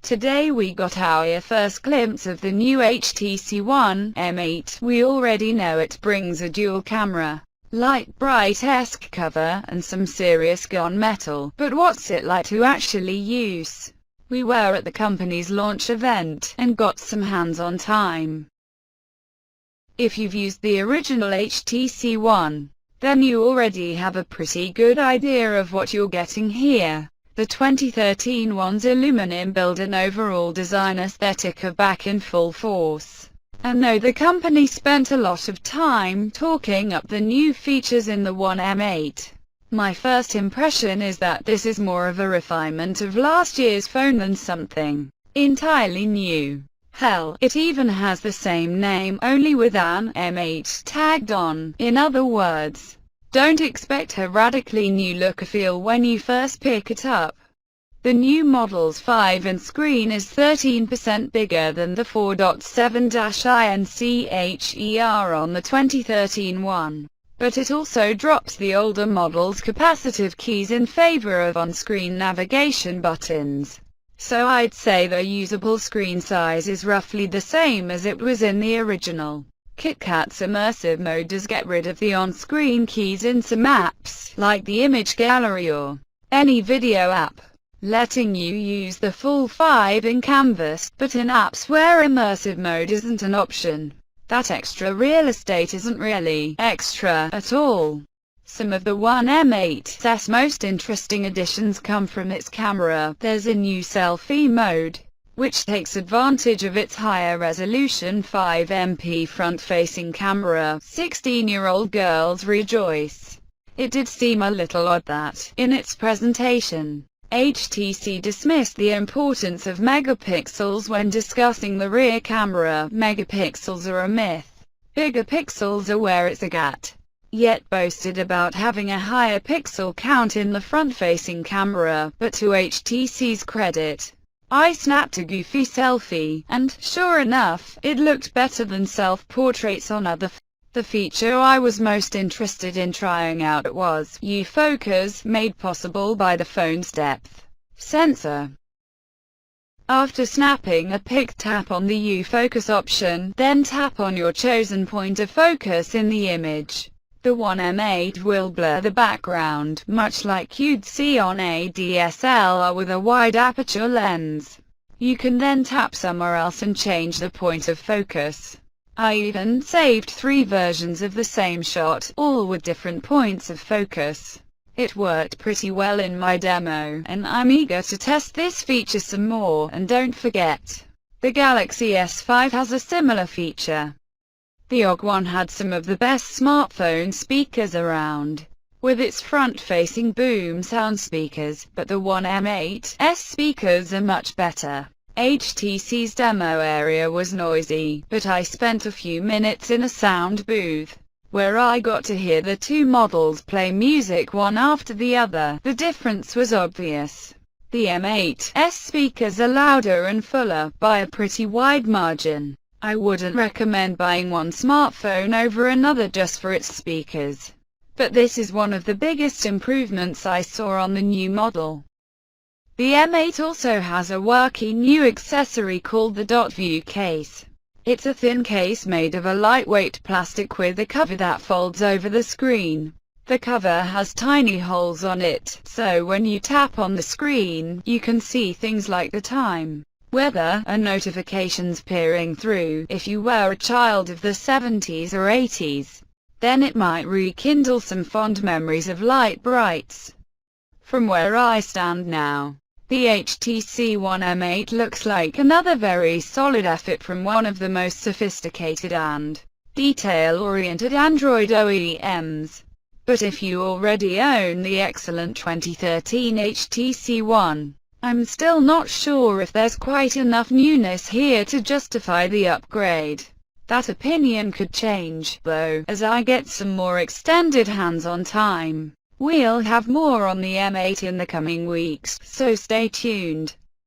Today we got our first glimpse of the new HTC One M8. We already know it brings a dual camera, light bright-esque cover, and some serious gunmetal. But what's it like to actually use? We were at the company's launch event, and got some hands-on time. If you've used the original HTC One, then you already have a pretty good idea of what you're getting here. The 2013 One's aluminum build and overall design aesthetic are back in full force. And though the company spent a lot of time talking up the new features in the One M8, my first impression is that this is more of a refinement of last year's phone than something entirely new. Hell, it even has the same name, only with an M8 tagged on. In other words, don't expect a radically new look or feel when you first pick it up. The new model's 5-inch screen is 13% bigger than the 4.7-inch on the 2013 one, but it also drops the older model's capacitive keys in favor of on-screen navigation buttons. So I'd say the usable screen size is roughly the same as it was in the original. KitKat's immersive mode does get rid of the on-screen keys in some apps, like the image gallery or any video app, letting you use the full 5-inch canvas, but in apps where immersive mode isn't an option, that extra real estate isn't really extra at all. Some of the One M8's most interesting additions come from its camera. There's a new selfie mode, which takes advantage of its higher resolution 5MP front-facing camera. 16-year-old girls rejoice. It did seem a little odd that, in its presentation, HTC dismissed the importance of megapixels when discussing the rear camera. Megapixels are a myth. Bigger pixels are where it's at. Yet boasted about having a higher pixel count in the front-facing camera, but to HTC's credit, I snapped a goofy selfie, and, sure enough, it looked better than self-portraits on other The feature I was most interested in trying out was U-Focus, made possible by the phone's depth sensor. After snapping a pic, tap on the U-Focus option, then tap on your chosen point of focus in the image. The One M8 will blur the background, much like you'd see on a DSLR with a wide aperture lens. You can then tap somewhere else and change the point of focus. I even saved 3 versions of the same shot, all with different points of focus. It worked pretty well in my demo, and I'm eager to test this feature some more. And don't forget, the Galaxy S5 has a similar feature. The OG One had some of the best smartphone speakers around, with its front-facing boom sound speakers, but the One M8's speakers are much better. HTC's demo area was noisy, but I spent a few minutes in a sound booth, where I got to hear the two models play music one after the other. The difference was obvious. The M8's speakers are louder and fuller, by a pretty wide margin. I wouldn't recommend buying one smartphone over another just for its speakers, but this is one of the biggest improvements I saw on the new model. The M8 also has a working new accessory called the Dot View case. It's a thin case made of a lightweight plastic with a cover that folds over the screen. The cover has tiny holes on it, so when you tap on the screen, you can see things like the time, weather, and notifications peering through. If you were a child of the 70s or 80s, then it might rekindle some fond memories of light brights. From where I stand now, the HTC One M8 looks like another very solid effort from one of the most sophisticated and detail-oriented Android OEMs. But if you already own the excellent 2013 HTC One, I'm still not sure if there's quite enough newness here to justify the upgrade. That opinion could change, though, as I get some more extended hands-on time. We'll have more on the M8 in the coming weeks, so stay tuned.